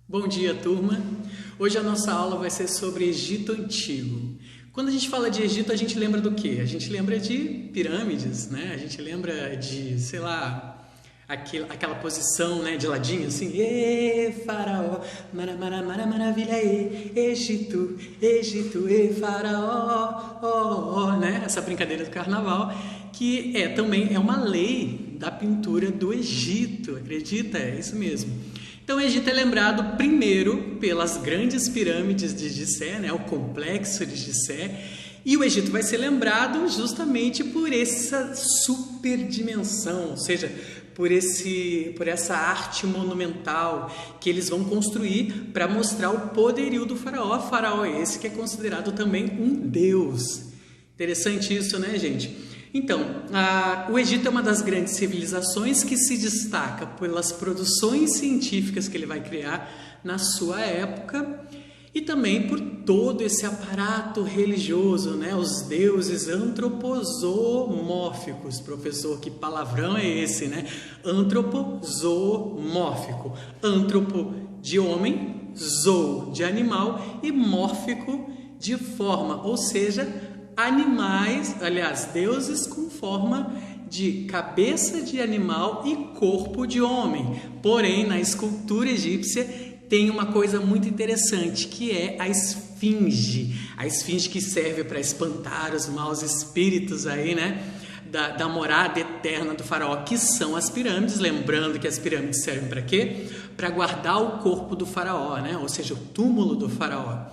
Bom dia, turma! Hoje a nossa aula vai ser sobre Egito Antigo. Quando a gente fala de Egito, a gente lembra do quê? A gente lembra de pirâmides, né? A gente lembra de, sei lá, aquela posição, né, de ladinho, assim. Faraó, maravilha, Egito, Egito, faraó, né? Essa brincadeira do carnaval, que também é uma lei da pintura do Egito, acredita? É isso mesmo. Então, o Egito é lembrado primeiro pelas grandes pirâmides de Gizé, né, o complexo de Gizé, e o Egito vai ser lembrado justamente por essa superdimensão, ou seja, por essa arte monumental que eles vão construir para mostrar o poderio do faraó. Faraó esse que é considerado também um deus. Interessante isso, né, gente? Então, o Egito é uma das grandes civilizações que se destaca pelas produções científicas que ele vai criar na sua época e também por todo esse aparato religioso, né? Os deuses antroposomórficos. Professor, que palavrão é esse, né? Antroposomórfico. Antropo de homem, zoo de animal e mórfico de forma, ou seja, animais, aliás, deuses com forma de cabeça de animal e corpo de homem. Porém, na escultura egípcia tem uma coisa muito interessante, que é a esfinge. A esfinge que serve para espantar os maus espíritos aí, né? Da morada eterna do faraó, que são as pirâmides. Lembrando que as pirâmides servem para quê? Para guardar o corpo do faraó, né? Ou seja, o túmulo do faraó.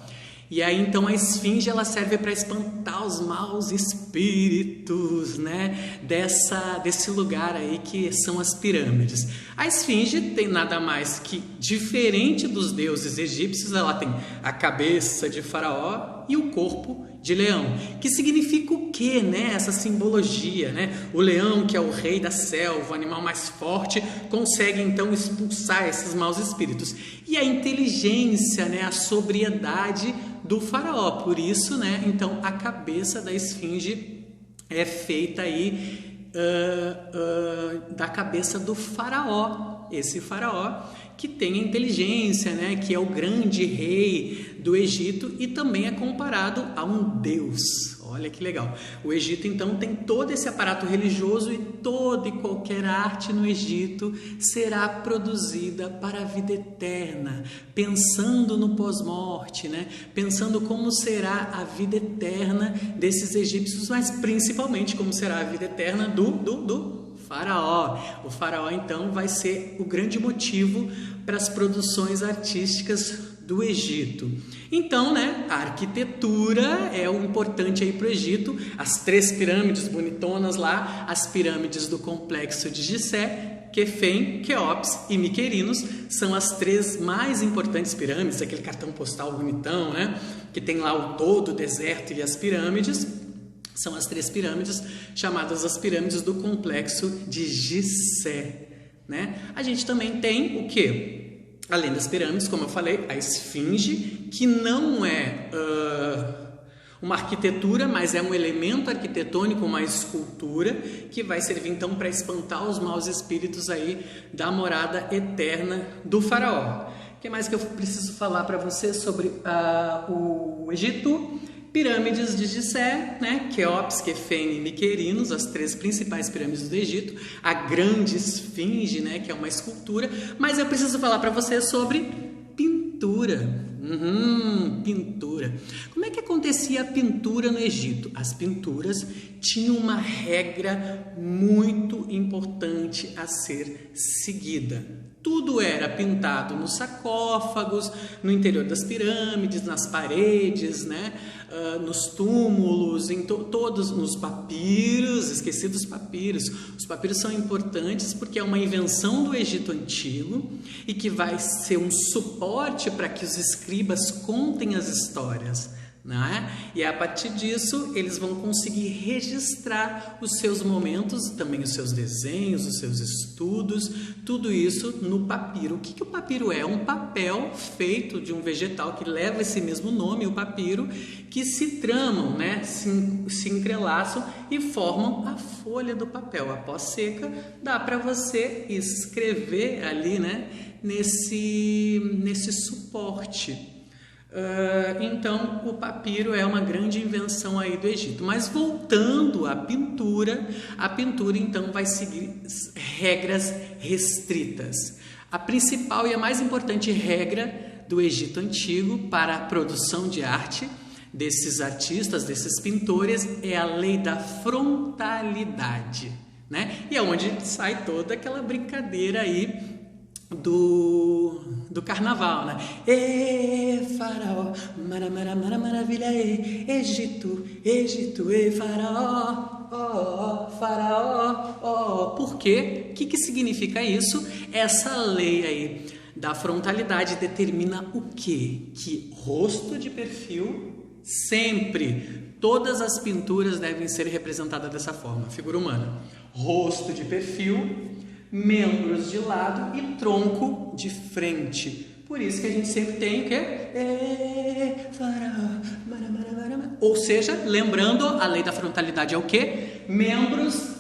E aí, então, a esfinge ela serve para espantar os maus espíritos, né? Desse lugar aí que são as pirâmides. A esfinge tem nada mais que, diferente dos deuses egípcios, ela tem a cabeça de faraó e o corpo de leão. Que significa o quê, né? Essa simbologia, né? O leão, que é o rei da selva, o animal mais forte, consegue então expulsar esses maus espíritos. E a inteligência, né? A sobriedade do faraó. Por isso, né? Então, a cabeça da esfinge é feita aí da cabeça do faraó. Esse faraó que tem a inteligência, né? Que é o grande rei do Egito e também é comparado a um deus. Olha que legal. O Egito, então, tem todo esse aparato religioso e toda e qualquer arte no Egito será produzida para a vida eterna, pensando no pós-morte, né? Pensando como será a vida eterna desses egípcios, mas principalmente como será a vida eterna do faraó. O faraó, então, vai ser o grande motivo para as produções artísticas do Egito. Então, né, a arquitetura é o importante aí para o Egito. As 3 pirâmides bonitonas lá, as pirâmides do complexo de Gizé, Quefém, Quéops e Miquerinos, são as 3 mais importantes pirâmides, aquele cartão postal bonitão, né, que tem lá todo o deserto e as pirâmides. São as 3 pirâmides chamadas as pirâmides do complexo de Gizé, né? A gente também tem o quê? Além das pirâmides, como eu falei, a esfinge, que não é uma arquitetura, mas é um elemento arquitetônico, uma escultura, que vai servir então para espantar os maus espíritos aí da morada eterna do faraó. O que mais que eu preciso falar para você sobre o Egito? Pirâmides de Gizé, né? Quéops, Quefém e Miquerinos, as 3 principais pirâmides do Egito, a grande esfinge, né? Que é uma escultura, mas eu preciso falar para você sobre pintura. Pintura. Como é que acontecia a pintura no Egito? As pinturas tinham uma regra muito importante a ser seguida. Tudo era pintado nos sarcófagos, no interior das pirâmides, nas paredes, né? Nos túmulos, em todos nos papiros. Esqueci dos papiros. Os papiros são importantes porque é uma invenção do Egito Antigo e que vai ser um suporte para que os escribas contem as histórias, né? E a partir disso eles vão conseguir registrar os seus momentos, também os seus desenhos, os seus estudos, tudo isso no papiro. O que o papiro é? Um papel feito de um vegetal que leva esse mesmo nome, o papiro, que se tramam, né? se entrelaçam e formam a folha do papel. Após seca, dá para você escrever ali, né? nesse suporte. Então o papiro é uma grande invenção aí do Egito. Mas voltando à pintura, a pintura então vai seguir regras restritas. A principal e a mais importante regra do Egito Antigo para a produção de arte desses artistas, desses pintores, é a lei da frontalidade, né? E é onde sai toda aquela brincadeira aí do carnaval, né? Faraó, maravilha, Egito, faraó, faraó. Por quê? O que significa isso? Essa lei aí da frontalidade determina o quê? Que rosto de perfil, sempre, todas as pinturas devem ser representadas dessa forma, figura humana. Rosto de perfil, membros de lado e tronco de frente. Por isso que a gente sempre tem o quê? Ou seja, lembrando, a lei da frontalidade é o quê? Membros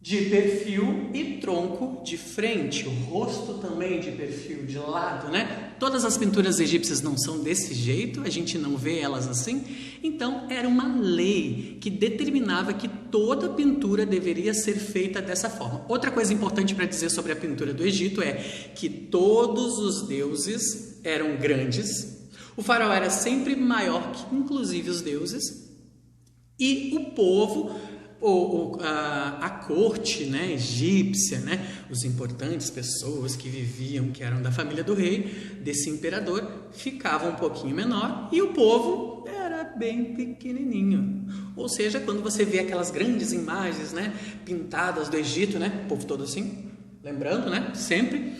de perfil e tronco de frente. O rosto também de perfil, de lado, né? Todas as pinturas egípcias não são desse jeito, a gente não vê elas assim. Então, era uma lei que determinava que toda pintura deveria ser feita dessa forma. Outra coisa importante para dizer sobre a pintura do Egito é que todos os deuses eram grandes, o faraó era sempre maior que inclusive os deuses, e o povo, a corte, né, egípcia, né, os importantes pessoas que viviam, que eram da família do rei, desse imperador, ficavam um pouquinho menor e o povo era bem pequenininho. Ou seja, quando você vê aquelas grandes imagens, né, pintadas do Egito, né, o povo todo assim, lembrando, né, sempre,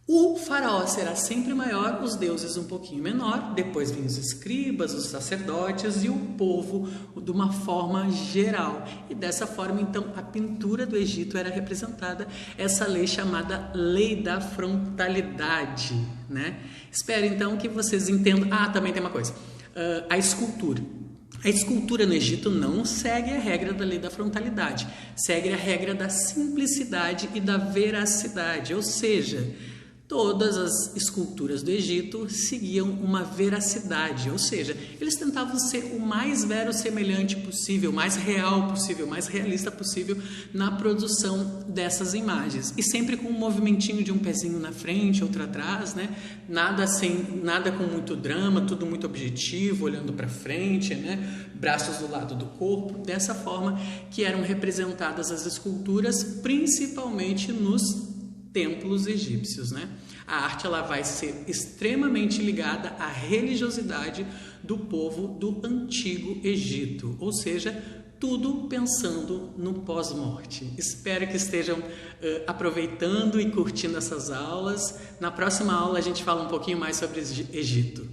o faraó será sempre maior, os deuses um pouquinho menor, depois vêm os escribas, os sacerdotes e o povo de uma forma geral. E dessa forma, então, a pintura do Egito era representada, essa lei chamada Lei da Frontalidade, né? Espero, então, que vocês entendam. Também tem uma coisa, a escultura. A escultura no Egito não segue a regra da lei da frontalidade, segue a regra da simplicidade e da veracidade, ou seja, todas as esculturas do Egito seguiam uma veracidade, ou seja, eles tentavam ser o mais verossemelhante possível, mais real possível, mais realista possível na produção dessas imagens. E sempre com um movimentinho de um pezinho na frente, outro atrás, né? Nada com muito drama, tudo muito objetivo, olhando para frente, né? Braços do lado do corpo, dessa forma que eram representadas as esculturas, principalmente nos templos egípcios, né? A arte ela vai ser extremamente ligada à religiosidade do povo do Antigo Egito, ou seja, tudo pensando no pós-morte. Espero que estejam aproveitando e curtindo essas aulas. Na próxima aula a gente fala um pouquinho mais sobre Egito.